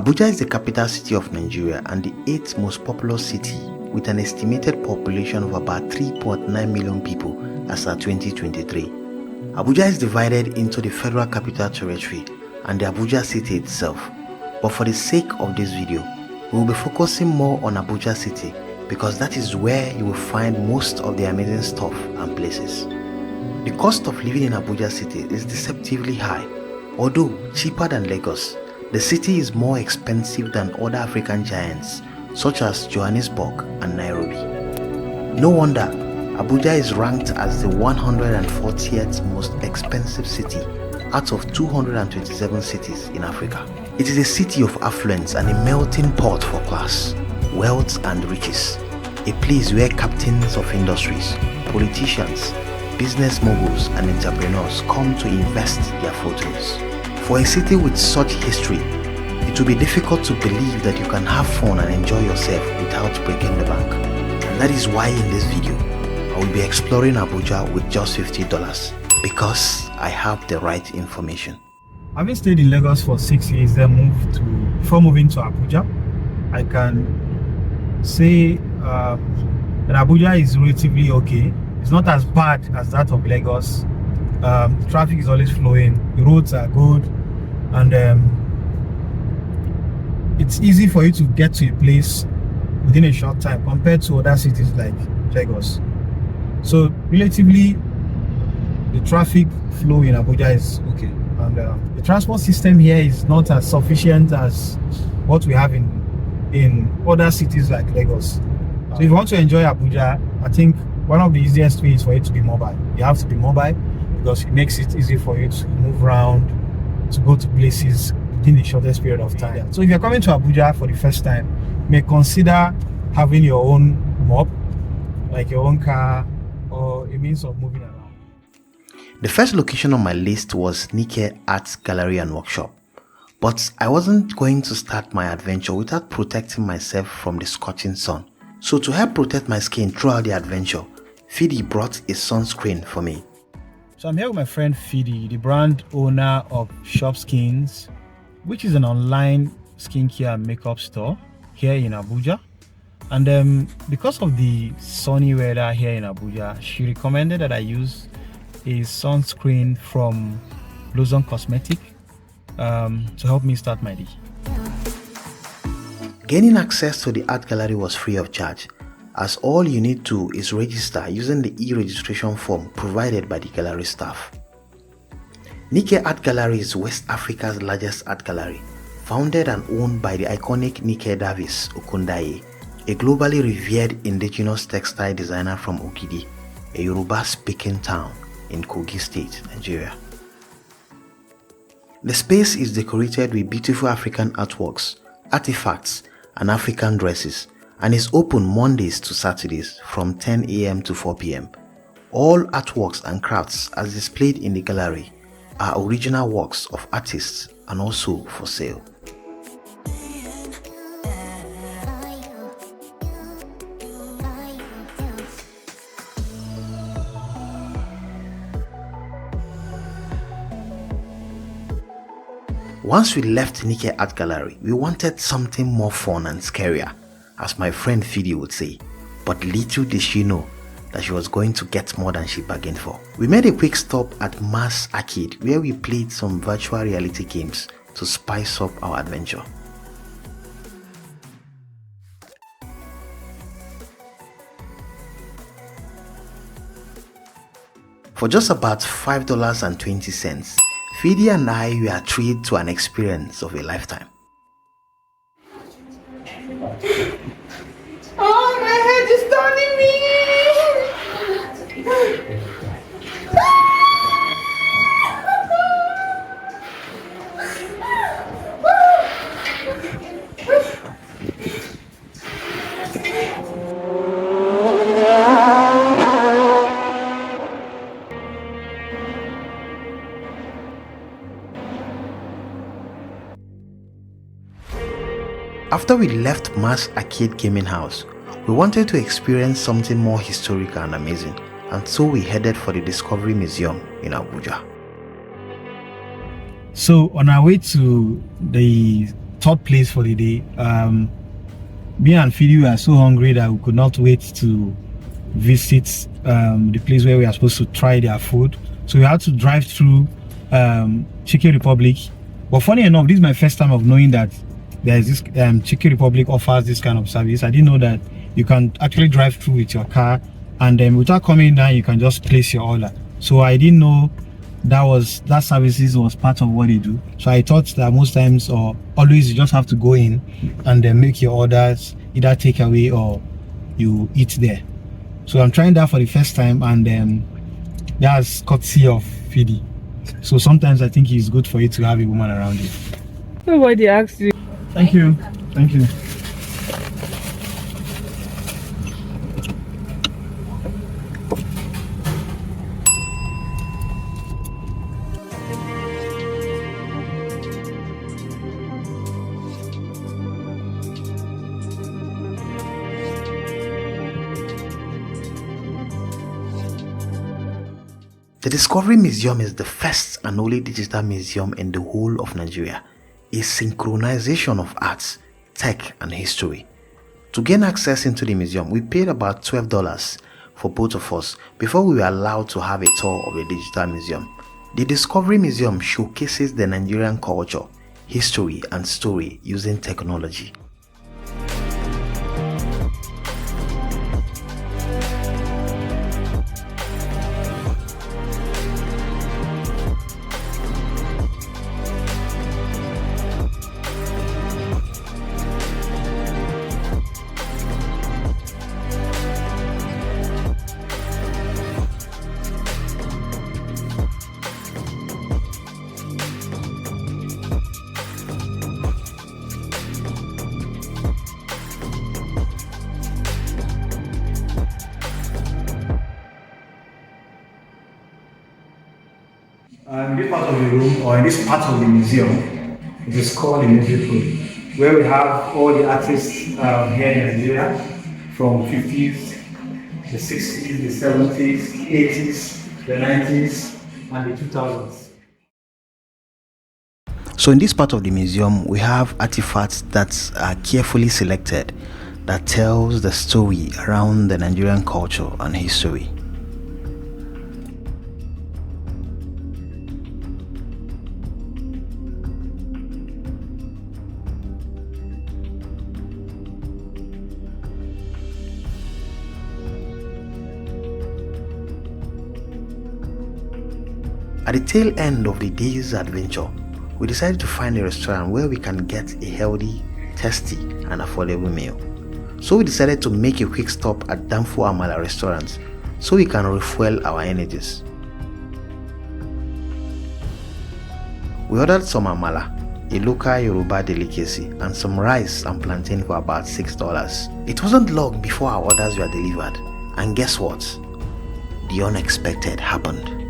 Abuja is the capital city of Nigeria and the 8th most populous city with an estimated population of about 3.9 million people as at 2023. Abuja is divided into the Federal Capital Territory and the Abuja city itself. But for the sake of this video, we will be focusing more on Abuja city because that is where you will find most of the amazing stuff and places. The cost of living in Abuja city is deceptively high. Although cheaper than Lagos, the city is more expensive than other African giants such as Johannesburg and Nairobi. No wonder Abuja is ranked as the 140th most expensive city out of 227 cities in Africa. It is a city of affluence and a melting pot for class, wealth and riches. A place where captains of industries, politicians, business moguls and entrepreneurs come to invest their fortunes. For a city with such history, it will be difficult to believe that you can have fun and enjoy yourself without breaking the bank. And that is why in this video, I will be exploring Abuja with just $50 because I have the right information. Having stayed in Lagos for 6 years, then before moving to Abuja, I can say that Abuja is relatively okay. It's not as bad as that of Lagos. Traffic is always flowing, the roads are good, and it's easy for you to get to a place within a short time compared to other cities like Lagos. So relatively, the traffic flow in Abuja is okay, and the transport system here is not as sufficient as what we have in other cities like Lagos. So if you want to enjoy Abuja, I think one of the easiest ways for you to be mobile. You have to be mobile because it makes it easy for you to move around, to go to places within the shortest period of time. So if you're coming to Abuja for the first time, you may consider having your own mob, like your own car or a means of moving around. The first location on my list was Nike Art Gallery and Workshop. But I wasn't going to start my adventure without protecting myself from the scorching sun. So to help protect my skin throughout the adventure, Fidi brought a sunscreen for me. So I'm here with my friend Fidi, the brand owner of Shop Skins, which is an online skincare and makeup store here in Abuja. And because of the sunny weather here in Abuja, she recommended that I use a sunscreen from Lozon Cosmetic to help me start my day. Gaining access to the art gallery was free of charge, as all you need to is register using the e-registration form provided by the gallery staff. Nike Art Gallery is West Africa's largest art gallery, founded and owned by the iconic Nike Davis Okundaye, a globally revered indigenous textile designer from Ogidi, a Yoruba-speaking town in Kogi State, Nigeria. The space is decorated with beautiful African artworks, artifacts, and African dresses, and is open Mondays to Saturdays from 10 a.m. to 4 p.m. All artworks and crafts as displayed in the gallery are original works of artists and also for sale. Once we left Nike Art Gallery, we wanted something more fun and scarier, as my friend Fidi would say, but little did she know that she was going to get more than she bargained for. We made a quick stop at Mass Arcade where we played some virtual reality games to spice up our adventure. For just about $5.20, Fidi and I were treated to an experience of a lifetime. Oh, my head is turning me! After we left Mass Arcade Gaming House, we wanted to experience something more historical and amazing, and so we headed for the Discovery Museum in Abuja. So on our way to the third place for the day. Me and Fidi were so hungry that we could not wait to visit the place where we are supposed to try their food. So we had to drive through Chicken Republic. But funny enough, this is my first time of knowing that there is this Chicken Republic offers this kind of service. I didn't know that you can actually drive through with your car, and then without coming down, you can just place your order. So I didn't know that services was part of what they do. So I thought that most times or always you just have to go in and then make your orders, either take away or you eat there. So I'm trying that for the first time, and that's courtesy of Fidi. So sometimes I think it's good for you to have a woman around you. Nobody asked you. Thank you. Thank you. The Discovery Museum is the first and only digital museum in the whole of Nigeria, a synchronization of arts, tech and history. To gain access into the museum, we paid about $12 for both of us before we were allowed to have a tour of the digital museum. The Discovery Museum showcases the Nigerian culture, history and story using technology. In this part of the room, or in this part of the museum, it is called the Music Room, where we have all the artists here in Nigeria from 50s, the 60s, the 70s, 80s, the 90s, and the 2000s. So in this part of the museum, we have artifacts that are carefully selected that tells the story around the Nigerian culture and history. At the tail end of the day's adventure, we decided to find a restaurant where we can get a healthy, tasty and affordable meal. So we decided to make a quick stop at Danfo Amala restaurant so we can refuel our energies. We ordered some amala, a local Yoruba delicacy, and some rice and plantain for about $6. It wasn't long before our orders were delivered, and guess what? The unexpected happened.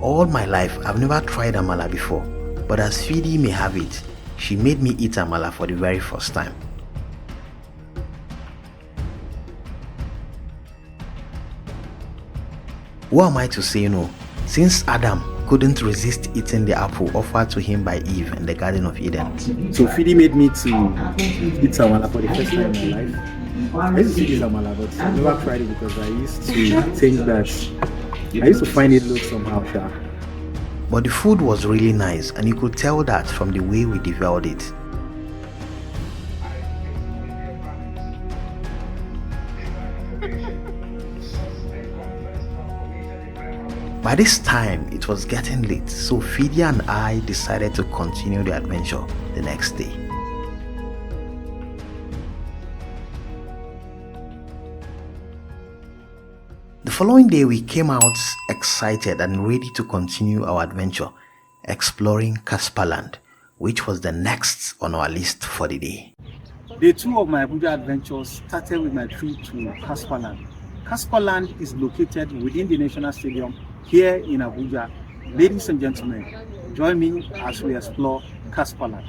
All my life, I've never tried amala before, but as Fidi may have it, she made me eat amala for the very first time. Who am I to say no, since Adam couldn't resist eating the apple offered to him by Eve in the Garden of Eden? So Fidi made me to eat amala for the first time in my life. I used to eat amala, but I never tried it because I used to think that I used to find it look somehow sharp. But the food was really nice, and you could tell that from the way we devoured it. By this time, it was getting late, so Fidi and I decided to continue the adventure the next day. The following day, we came out excited and ready to continue our adventure, exploring Casper land, which was the next on our list for the day. Day 2 of my Abuja adventures started with my trip to Casper land. Casper land is located within the National Stadium here in Abuja. Ladies and gentlemen, join me as we explore Casper land.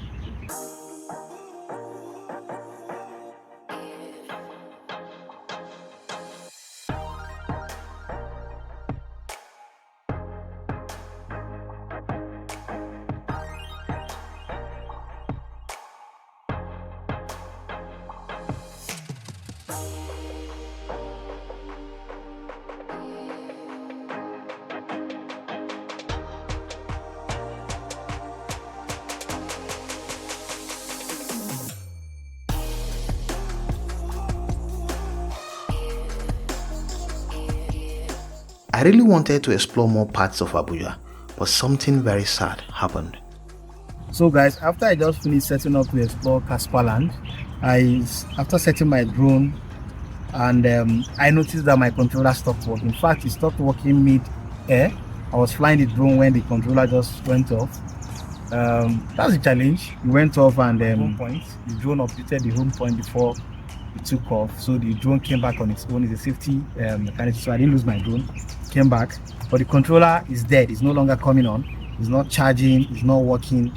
I really wanted to explore more parts of Abuja, but something very sad happened. So guys, after I just finished setting up to explore Casper land, after setting my drone, and I noticed that my controller stopped working. In fact, it stopped working mid-air. I was flying the drone when the controller just went off. That's a challenge. It went off, and home point, the drone updated the home point before it took off. So the drone came back on its own. It's a safety mechanism, so I didn't lose my drone. It came back, but the controller is dead. It's no longer coming on. It's not charging. It's not working.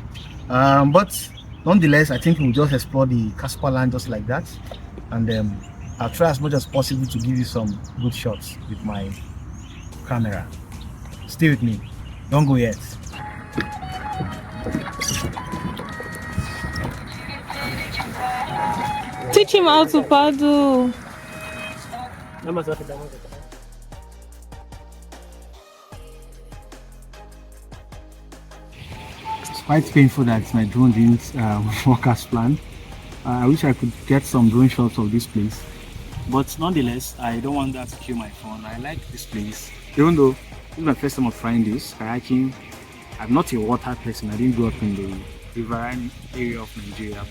But nonetheless, I think we'll just explore the Casper land just like that, and I'll try as much as possible to give you some good shots with my camera. Stay with me. Don't go yet. Teach him how to paddle. It's quite painful that my drone didn't work as planned. I wish I could get some drone shots of this place. But nonetheless, I don't want that to kill my phone. I like this place. Even though this is my first time of trying this, kayaking. I'm not a water person. I didn't grow up in the riverine area of Nigeria.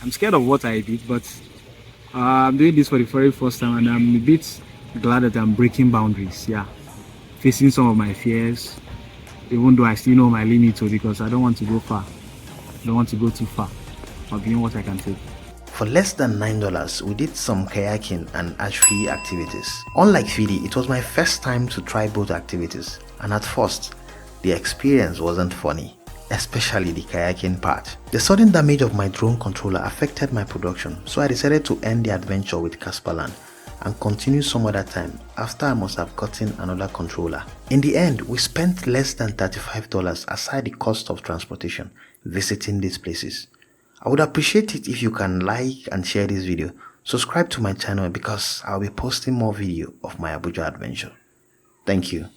I'm scared of water a bit, but I'm doing this for the very first time, and I'm a bit glad that I'm breaking boundaries. Yeah, facing some of my fears, even though I still know my limit, because I don't want to go far. I don't want to go too far, but beyond what I can take. For less than $9, we did some kayaking and archery activities. Unlike Fidi, it was my first time to try both activities, and at first, the experience wasn't funny, especially the kayaking part. The sudden damage of my drone controller affected my production, so I decided to end the adventure with Casper land and continue some other time after I must have gotten another controller. In the end, we spent less than $35 aside the cost of transportation visiting these places. I would appreciate it if you can like and share this video. Subscribe to my channel because I'll be posting more video of my Abuja adventure. Thank you.